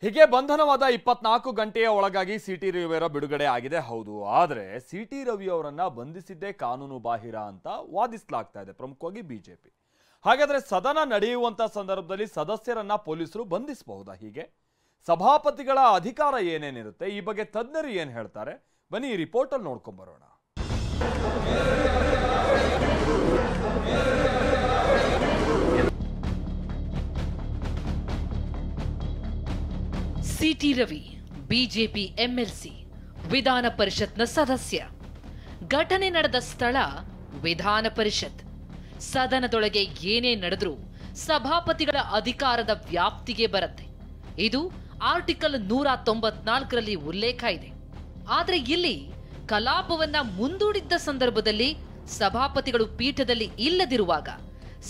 ಹೀಗೆ ಬಂಧನವಾದ 24 ಗಂಟೆಯ ಒಳಗಾಗಿ ಸಿಟಿ ರವಿಯವರ ಬಿಡುಗಡೆ ಆಗಿದೆ. ಹೌದು, ಆದರೆ ಸಿಟಿ ರವಿ ಅವರನ್ನ ಬಂಧಿಸಿದ್ದೇ ಕಾನೂನು ಬಾಹಿರ ಅಂತ ವಾದಿಸಲಾಗ್ತಾ ಇದೆ, ಪ್ರಮುಖವಾಗಿ ಬಿಜೆಪಿ. ಹಾಗಾದ್ರೆ ಸದನ ನಡೆಯುವಂತ ಸಂದರ್ಭದಲ್ಲಿ ಸದಸ್ಯರನ್ನ ಪೊಲೀಸರು ಬಂಧಿಸಬಹುದಾ? ಹೀಗೆ ಸಭಾಪತಿಗಳ ಅಧಿಕಾರ ಏನೇನಿರುತ್ತೆ, ಈ ಬಗ್ಗೆ ತಜ್ಞರು ಏನ್ ಹೇಳ್ತಾರೆ, ಬನ್ನಿ ಈ ರಿಪೋರ್ಟ್ ಅಲ್ಲಿ ನೋಡ್ಕೊಂಡ್ ಬರೋಣ. ಸಿಟಿ ರವಿ ಬಿಜೆಪಿ ಎಂಎಲ್ಸಿ, ವಿಧಾನ ಪರಿಷತ್ನ ಸದಸ್ಯ. ಘಟನೆ ನಡೆದ ಸ್ಥಳ ವಿಧಾನ ಪರಿಷತ್. ಸದನದೊಳಗೆ ಏನೇ ನಡೆದ್ರೂ ಸಭಾಪತಿಗಳ ಅಧಿಕಾರದ ವ್ಯಾಪ್ತಿಗೆ ಬರುತ್ತೆ. ಇದು ಆರ್ಟಿಕಲ್ 194ರಲ್ಲಿ ಉಲ್ಲೇಖ ಇದೆ. ಆದರೆ ಇಲ್ಲಿ ಕಲಾಪವನ್ನ ಮುಂದೂಡಿದ್ದ ಸಂದರ್ಭದಲ್ಲಿ ಸಭಾಪತಿಗಳು ಪೀಠದಲ್ಲಿ ಇಲ್ಲದಿರುವಾಗ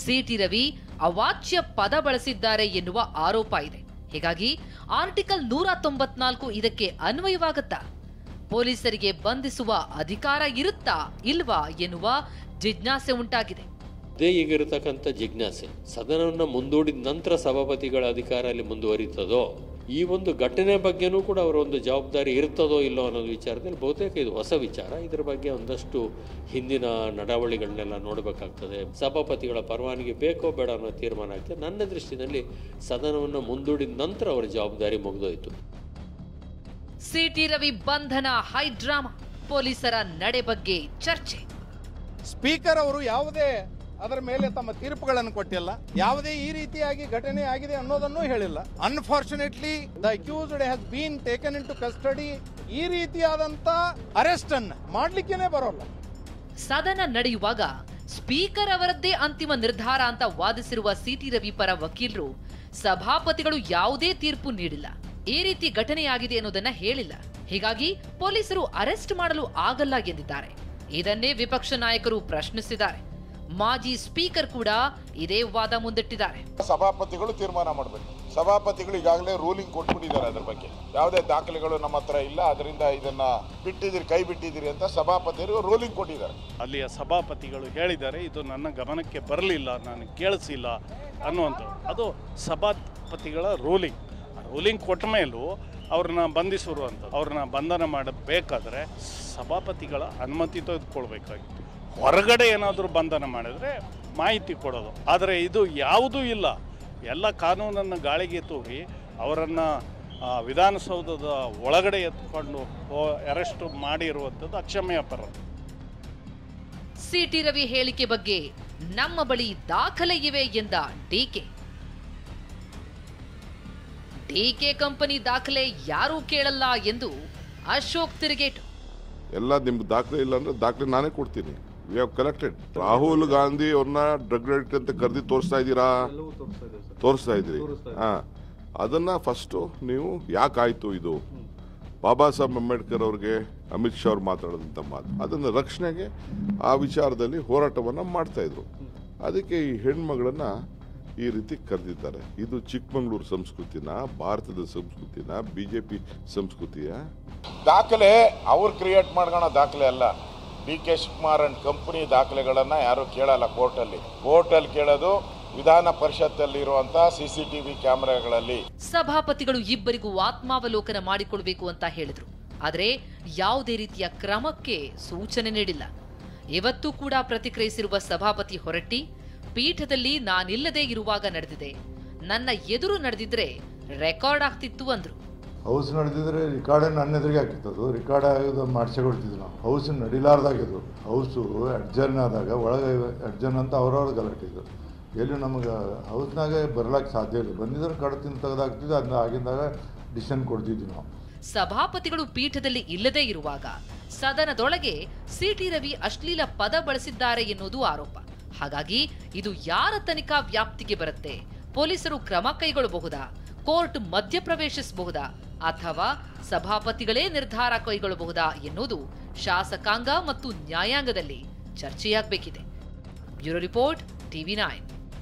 ಸಿಟಿ ರವಿ ಅವಾಚ್ಯ ಪದ ಬಳಸಿದ್ದಾರೆ ಎನ್ನುವ ಆರೋಪ ಇದೆ. ಹೀಗಾಗಿ ಆರ್ಟಿಕಲ್ 194 ಇದಕ್ಕೆ ಅನ್ವಯವಾಗುತ್ತಾ? ಪೊಲೀಸರಿಗೆ ಬಂಧಿಸುವ ಅಧಿಕಾರ ಇರುತ್ತಾ ಇಲ್ವಾ ಎನ್ನುವ ಜಿಜ್ಞಾಸೆ ಉಂಟಾಗಿದೆ. ಇದೇ ಈಗಿರತಕ್ಕಂಥ ಜಿಜ್ಞಾಸೆ, ಸದನವನ್ನು ಮುಂದೂಡಿದ ನಂತರ ಸಭಾಪತಿಗಳ ಅಧಿಕಾರ ಅಲ್ಲಿ ಮುಂದುವರಿತದೋ, ಈ ಒಂದು ಘಟನೆ ಬಗ್ಗೆನೂ ಕೂಡ ಅವರ ಒಂದು ಜವಾಬ್ದಾರಿ ಇರ್ತದೋ ಇಲ್ಲೋ ಅನ್ನೋದು ವಿಚಾರದಲ್ಲಿ ಬಹುತೇಕ ಇದು ಹೊಸ ವಿಚಾರ. ಇದರ ಬಗ್ಗೆ ಒಂದಷ್ಟು ಹಿಂದಿನ ನಡಾವಳಿಗಳನ್ನೆಲ್ಲ ನೋಡಬೇಕಾಗ್ತದೆ. ಸಭಾಪತಿಗಳ ಪರವಾನಗಿ ಬೇಕೋ ಬೇಡ ಅನ್ನೋ ತೀರ್ಮಾನ ಆಗ್ತದೆ. ನನ್ನ ದೃಷ್ಟಿಯಲ್ಲಿ ಸದನವನ್ನು ಮುಂದೂಡಿದ ನಂತರ ಅವರ ಜವಾಬ್ದಾರಿ ಮುಗಿದೋಯ್ತು. ಸಿಟಿ ರವಿ ಬಂಧನ ಹೈ ಡ್ರಾಮಾ, ಪೊಲೀಸರ ನಡೆ ಬಗ್ಗೆ ಚರ್ಚೆ. ಸ್ಪೀಕರ್ ಅವರು ಯಾವುದೇ ಅದರ ಮೇಲೆ ತಮ್ಮ ತೀರ್ಪುಗಳನ್ನು ಕೊಟ್ಟಿಲ್ಲ, ಯಾವುದೇ ಈ ರೀತಿಯಾಗಿ ಘಟನೆ ಆಗಿದೆ ಅನ್ನೋದನ್ನು ಹೇಳಿಲ್ಲ. Unfortunately the accused has been taken into custody. ಈ ರೀತಿಯಾದಂತ ಅರೆಸ್ಟ್ ಅನ್ನು ಮಾಡ್ಲಿಕ್ಕೇನೆ ಬರೋಲ್ಲ. ಸದನ ನಡೆಯುವಾಗ ಸ್ಪೀಕರ್ ಅವರದ್ದೇ ಅಂತಿಮ ನಿರ್ಧಾರ ಅಂತ ವಾದಿಸಿರುವ ಸಿಟಿ ರವಿ ಪರ ವಕೀಲರು ಸಭಾಪತಿಗಳು ಯಾವುದೇ ತೀರ್ಪು ನೀಡಿಲ್ಲ, ಈ ರೀತಿ ಘಟನೆಯಾಗಿದೆ ಅನ್ನೋದನ್ನ ಹೇಳಿಲ್ಲ, ಹೀಗಾಗಿ ಪೊಲೀಸರು ಅರೆಸ್ಟ್ ಮಾಡಲು ಆಗಲ್ಲ ಎಂದಿದ್ದಾರೆ. ಇದನ್ನೇ ವಿಪಕ್ಷ ನಾಯಕರು ಪ್ರಶ್ನಿಸಿದ್ದಾರೆ. ಮಾಜಿ ಸ್ಪೀಕರ್ ಕೂಡ ಇದೇ ವಾದ ಮುಂದಿಟ್ಟಿದ್ದಾರೆ. ಸಭಾಪತಿಗಳು ತೀರ್ಮಾನ ಮಾಡಬೇಕು. ಸಭಾಪತಿಗಳು ಈಗಾಗಲೇ ರೂಲಿಂಗ್ ಕೊಟ್ಬಿಟ್ಟಿದ್ದಾರೆ. ಅದರ ಬಗ್ಗೆ ಯಾವುದೇ ದಾಖಲೆಗಳು ನಮ್ಮ ಹತ್ರ ಇಲ್ಲ, ಅದರಿಂದ ಇದನ್ನ ಬಿಟ್ಟಿದ್ದೀರಿ, ಕೈ ಬಿಟ್ಟಿದ್ದೀರಿ ಅಂತ ಸಭಾಪತಿಗಳು ರೂಲಿಂಗ್ ಕೊಟ್ಟಿದ್ದಾರೆ. ಅಲ್ಲಿಯ ಸಭಾಪತಿಗಳು ಹೇಳಿದ್ದಾರೆ, ಇದು ನನ್ನ ಗಮನಕ್ಕೆ ಬರಲಿಲ್ಲ, ನಾನು ಕೇಳಿಸಿಲ್ಲ ಅನ್ನುವಂಥದ್ದು. ಅದು ಸಭಾಪತಿಗಳ ರೂಲಿಂಗ್ ಕೊಟ್ಟ ಮೇಲೂ ಅವ್ರನ್ನ ಬಂಧಿಸಿರುವಂಥದ್ದು. ಅವ್ರನ್ನ ಬಂಧನ ಮಾಡಬೇಕಾದ್ರೆ ಸಭಾಪತಿಗಳ ಅನುಮತಿ ತೆಗೆದುಕೊಳ್ಬೇಕಾಗಿತ್ತು. ಹೊರಗಡೆ ಏನಾದರೂ ಬಂಧನ ಮಾಡಿದ್ರೆ ಮಾಹಿತಿ ಕೊಡೋದು. ಆದರೆ ಇದು ಯಾವುದೂ ಇಲ್ಲ. ಎಲ್ಲ ಕಾನೂನನ್ನು ಗಾಳಿಗೆ ತೂರಿ ಅವರನ್ನು ವಿಧಾನಸೌಧದ ಒಳಗಡೆ ಎತ್ಕೊಂಡು ಅರೆಸ್ಟ್ ಮಾಡಿರುವಂಥದ್ದು ಅಕ್ಷಮ್ಯ ಅಪರಾಧ. ಸಿಟಿ ರವಿ ಹೇಳಿಕೆ ಬಗ್ಗೆ ನಮ್ಮ ಬಳಿ ದಾಖಲೆ ಇವೆ ಎಂದ ಡಿಕೆ ಕಂಪನಿ ದಾಖಲೆ ಯಾರೂ ಕೇಳಲ್ಲ ಎಂದು ಅಶೋಕ್ ತಿರುಗೇಟು. ಎಲ್ಲ ನಿಮ್ಗೆ ದಾಖಲೆ ಇಲ್ಲ ಅಂದ್ರೆ ದಾಖಲೆ ನಾನೇ ಕೊಡ್ತೀನಿ. We have collected. Rahul Gandhi ಅವ್ರನ್ನ ಡ್ರಗ್ ಅಡಿಕ್ಟ್ ಅಂತ ಕರೆದಿ ತೋರಿಸ್ತಾ ಇದ್ದೀರಿ. ಅದನ್ನ ಫಸ್ಟ್ ನೀವು ಯಾಕಾಯ್ತು, ಇದು ಬಾಬಾ ಸಾಹೇಬ್ ಅಂಬೇಡ್ಕರ್ ಅವ್ರಿಗೆ ಅಮಿತ್ ಶಾ ಅವ್ರು ಮಾತಾಡಿದಂಥ ಮಾತು, ಅದನ್ನ ರಕ್ಷಣೆಗೆ ಆ ವಿಚಾರದಲ್ಲಿ ಹೋರಾಟವನ್ನ ಮಾಡ್ತಾ ಇದ್ರು. ಅದಕ್ಕೆ ಈ ಹೆಣ್ಮಗಳನ್ನ ಈ ರೀತಿ ಕರೆದಿದ್ದಾರೆ. ಇದು ಚಿಕ್ಕಮಗಳೂರು ಸಂಸ್ಕೃತಿನ, ಭಾರತದ ಸಂಸ್ಕೃತಿನ, ಬಿಜೆಪಿ ಸಂಸ್ಕೃತಿಯ ದಾಖಲೆ ಅವ್ರು ಕ್ರಿಯೇಟ್ ಮಾಡ್ಕೊಳೋ ದಾಖಲೆ ಅಲ್ಲ. ಡಿ.ಕೆ. ಶಿವಕುಮಾರ್ ಅಂಡ್ ಕಂಪನಿ ದಾಖಲೆಗಳನ್ನ ಯಾರು ಕೇಳಲ್ಲ. ಕೋರ್ಟಲ್ಲಿ ಕೇಳೋದು ವಿಧಾನ ಪರಿಷತ್ತಲ್ಲಿ ಇರುವಂತಹ CCTV ಕ್ಯಾಮೆರಾಗಳಲ್ಲಿ. ಸಭಾಪತಿಗಳು ಇಬ್ಬರಿಗೂ ಆತ್ಮಾವಲೋಕನ ಮಾಡಿಕೊಳ್ಬೇಕು ಅಂತ ಹೇಳಿದ್ರು, ಆದರೆ ಯಾವುದೇ ರೀತಿಯ ಕ್ರಮಕ್ಕೆ ಸೂಚನೆ ನೀಡಿಲ್ಲ. ಇವತ್ತು ಕೂಡ ಪ್ರತಿಕ್ರಿಯಿಸಿರುವ ಸಭಾಪತಿ ಹೊರಟ್ಟಿ, ಪೀಠದಲ್ಲಿ ನಾನಿಲ್ಲದೆ ಇರುವಾಗ ನಡೆದಿದೆ, ನನ್ನ ಎದುರು ನಡೆದಿದ್ರೆ ರೆಕಾರ್ಡ್ ಆಗ್ತಿತ್ತು ಅಂದ್ರು. ಹೌಸ್ ನಡೆದಿದ್ರೆ ರಿಕಾರ್ಡ್ ನನ್ನ ಎದುರಿಗೆ ಆಗ್ತಿತ್ತು. ಅದು ರಿಕಾರ್ಡ್ ಆಗೋದು ಮಾಡಿಸಿಕೊಡ್ತಿದ್ವಿ ನಾವು. ಹೌಸ್ ನಡಿಲಾರ್ದಾಗಿದ್ದು, ಹೌಸು ಅಡ್ಜರ್ನ್ ಆದಾಗ ಒಳಗೆ ಅಡ್ಜರ್ನ್ ಅಂತ ಅವ್ರವ್ರ ಗಲಾಟಿದ್ದು. ಎಲ್ಲಿ ನಮಗೆ ಹೌಸ್ನಾಗೆ ಬರ್ಲಾಕ್ ಸಾಧ್ಯ ಇಲ್ಲ. ಬಂದಿದ್ರೆ ಕಡತಿನ ತೆಗೆದಾಗ್ತಿದ್ದು, ಅದನ್ನ ಆಗಿದ್ದಾಗ ಡಿಸಿಷನ್ ಕೊಡ್ತಿದ್ವಿ ನಾವು. ಸಭಾಪತಿಗಳು ಪೀಠದಲ್ಲಿ ಇಲ್ಲದೇ ಇರುವಾಗ ಸದನದೊಳಗೆ ಸಿಟಿ ರವಿ ಅಶ್ಲೀಲ ಪದ ಬಳಸಿದ್ದಾರೆ ಎನ್ನುವುದು ಆರೋಪ. ಹಾಗಾಗಿ ಇದು ಯಾರ ತನಿಖಾ ವ್ಯಾಪ್ತಿಗೆ ಬರುತ್ತೆ? ಪೊಲೀಸರು ಕ್ರಮ ಕೈಗೊಳ್ಳಬಹುದಾ? ಕೋರ್ಟ್ ಮಧ್ಯಪ್ರವೇಶಿಸಬಹುದಾ? ಅಥವಾ ಸಭಾಪತಿಗಳೇ ನಿರ್ಧಾರ ಕೈಗೊಳ್ಳಬಹುದಾ ಎನ್ನುವುದು ಶಾಸಕಾಂಗ ಮತ್ತು ನ್ಯಾಯಾಂಗದಲ್ಲಿ ಚರ್ಚೆಯಾಗಬೇಕಿದೆ. Bureau report, TV9.